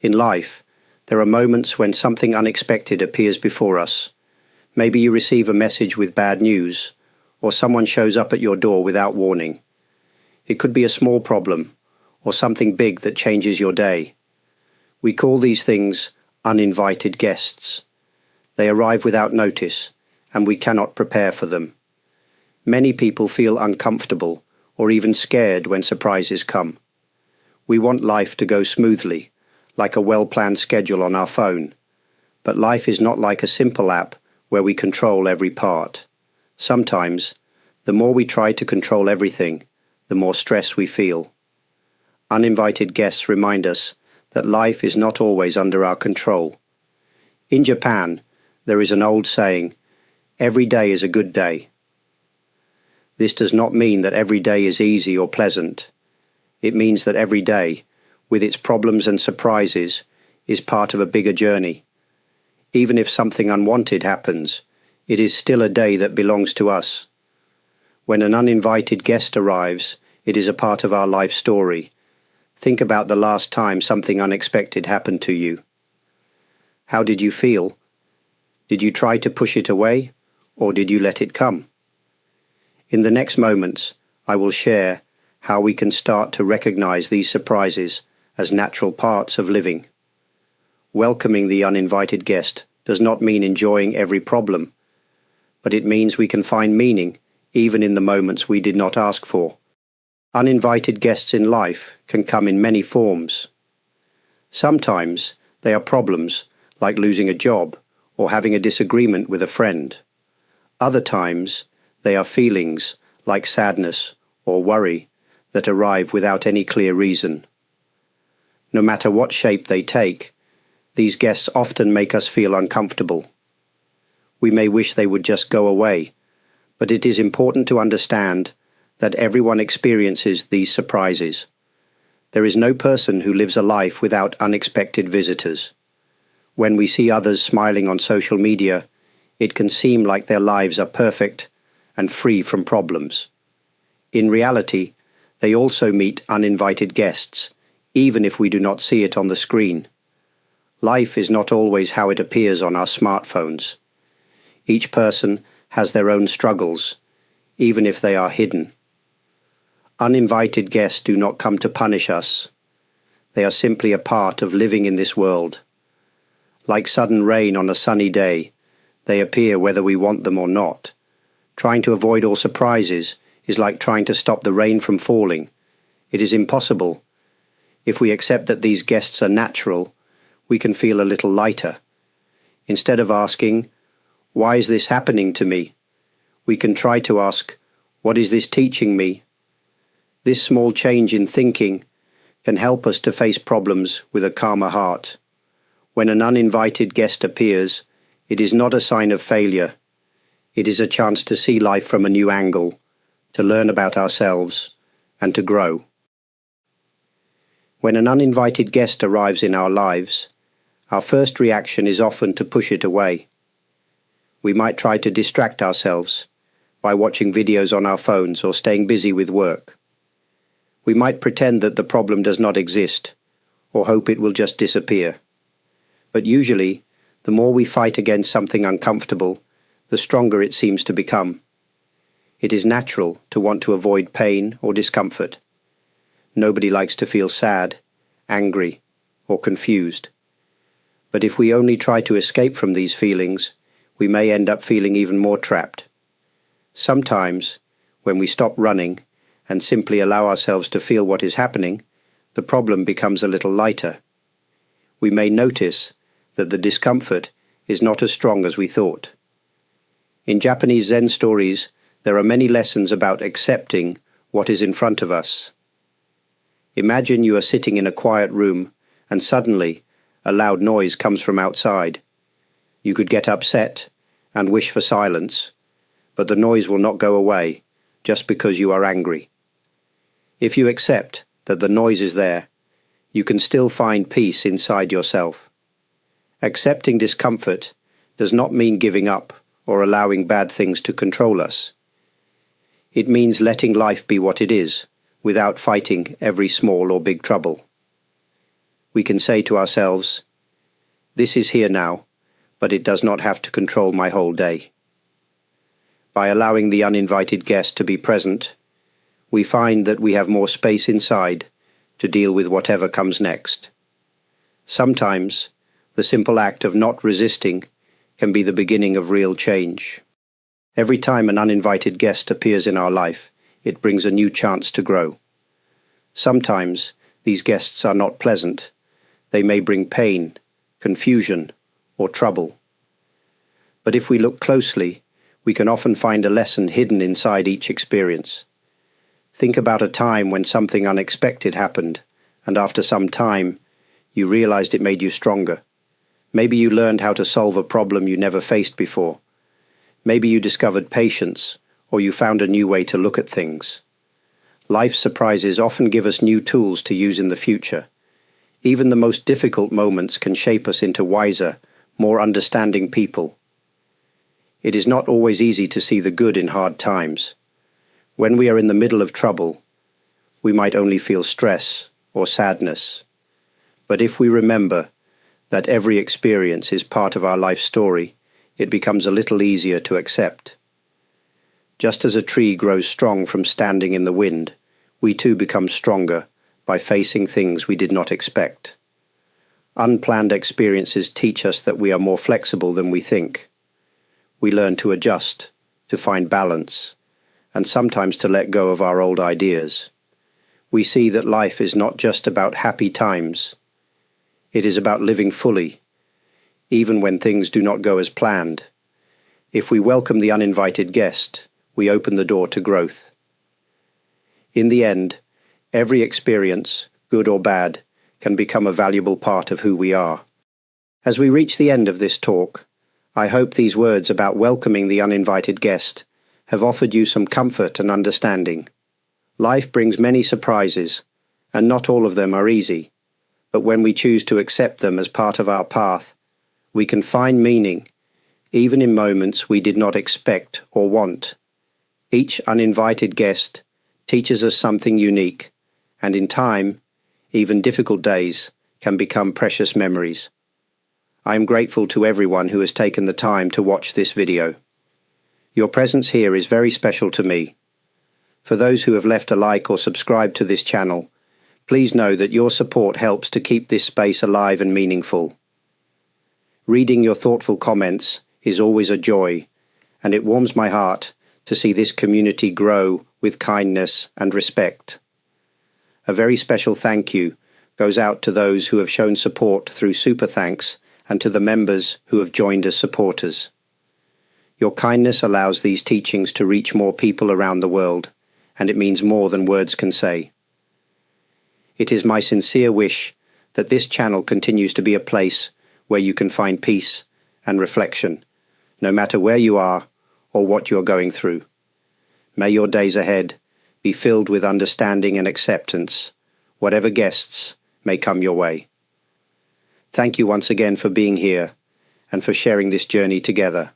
In life, there are moments when something unexpected appears before us. Maybe you receive a message with bad news, or someone shows up at your door without warning. It could be a small problem, or something big that changes your day. We call these things uninvited guests. They arrive without notice, and we cannot prepare for them. Many people feel uncomfortable or even scared when surprises come. We want life to go smoothly, like a well-planned schedule on our phone. But life is not like a simple app where we control every part. Sometimes, the more we try to control everything, the more stress we feel. Uninvited guests remind us that life is not always under our control. In Japan, there is an old saying, "Every day is a good day." This does not mean that every day is easy or pleasant. It means that every day, with its problems and surprises, is part of a bigger journey. Even if something unwanted happens, it is still a day that belongs to us. When an uninvited guest arrives, it is a part of our life story. Think about the last time something unexpected happened to you. How did you feel? Did you try to push it away, or did you let it come? In the next moments, I will share how we can start to recognize these surprises as natural parts of living. Welcoming the uninvited guest does not mean enjoying every problem, but it means we can find meaning even in the moments we did not ask for. Uninvited guests in life can come in many forms. Sometimes they are problems like losing a job or having a disagreement with a friend. Other times they are feelings like sadness or worry that arrive without any clear reason. No matter what shape they take, these guests often make us feel uncomfortable. We may wish they would just go away, but it is important to understand that everyone experiences these surprises. There is no person who lives a life without unexpected visitors. When we see others smiling on social media, it can seem like their lives are perfect and free from problems. In reality, they also meet uninvited guests, even if we do not see it on the screen. Life is not always how it appears on our smartphones. Each person has their own struggles, even if they are hidden. Uninvited guests do not come to punish us. They are simply a part of living in this world. Like sudden rain on a sunny day, they appear whether we want them or not. Trying to avoid all surprises is like trying to stop the rain from falling. It is impossible. If we accept that these guests are natural, we can feel a little lighter. Instead of asking, "Why is this happening to me?" we can try to ask, "What is this teaching me?" This small change in thinking can help us to face problems with a calmer heart. When an uninvited guest appears, it is not a sign of failure. It is a chance to see life from a new angle, to learn about ourselves, and to grow. When an uninvited guest arrives in our lives, our first reaction is often to push it away. We might try to distract ourselves by watching videos on our phones or staying busy with work. We might pretend that the problem does not exist, or hope it will just disappear. But usually, the more we fight against something uncomfortable, the stronger it seems to become. It is natural to want to avoid pain or discomfort. Nobody likes to feel sad, angry, or confused. But if we only try to escape from these feelings, we may end up feeling even more trapped. Sometimes, when we stop running and simply allow ourselves to feel what is happening, the problem becomes a little lighter. We may notice that the discomfort is not as strong as we thought. In Japanese Zen stories, there are many lessons about accepting what is in front of us. Imagine you are sitting in a quiet room and suddenly a loud noise comes from outside. You could get upset and wish for silence, but the noise will not go away just because you are angry. If you accept that the noise is there, you can still find peace inside yourself. Accepting discomfort does not mean giving up or allowing bad things to control us. It means letting life be what it is, without fighting every small or big trouble. we can say to ourselves, "This is here now, but it does not have to control my whole day." By allowing the uninvited guest to be present, we find that we have more space inside to deal with whatever comes next. Sometimes, the simple act of not resisting can be the beginning of real change. Every time an uninvited guest appears in our life, it brings a new chance to grow. Sometimes, these guests are not pleasant. They may bring pain, confusion, or trouble. But if we look closely, we can often find a lesson hidden inside each experience. Think about a time when something unexpected happened, and after some time, you realized it made you stronger. Maybe you learned how to solve a problem you never faced before. Maybe you discovered patience, or you found a new way to look at things. Life's surprises often give us new tools to use in the future. Even the most difficult moments can shape us into wiser, more understanding people. It is not always easy to see the good in hard times. When we are in the middle of trouble, we might only feel stress or sadness. But if we remember that every experience is part of our life story, it becomes a little easier to accept. Just as a tree grows strong from standing in the wind, we too become stronger by facing things we did not expect. Unplanned experiences teach us that we are more flexible than we think. We learn to adjust, to find balance, and sometimes to let go of our old ideas. We see that life is not just about happy times. It is about living fully, even when things do not go as planned. If we welcome the uninvited guest, we open the door to growth. In the end, every experience, good or bad, can become a valuable part of who we are. As we reach the end of this talk, I hope these words about welcoming the uninvited guest have offered you some comfort and understanding. Life brings many surprises, and not all of them are easy, but when we choose to accept them as part of our path, we can find meaning, even in moments we did not expect or want. Each uninvited guest teaches us something unique, and in time, even difficult days can become precious memories. I am grateful to everyone who has taken the time to watch this video. Your presence here is very special to me. For those who have left a like or subscribed to this channel, please know that your support helps to keep this space alive and meaningful. Reading your thoughtful comments is always a joy, and it warms my heart to see this community grow with kindness and respect. A very special thank you goes out to those who have shown support through Super Thanks and to the members who have joined as supporters. Your kindness allows these teachings to reach more people around the world, and it means more than words can say. It is my sincere wish that this channel continues to be a place where you can find peace and reflection, no matter where you are or what you're going through. May your days ahead be filled with understanding and acceptance, whatever guests may come your way. Thank you once again for being here and for sharing this journey together.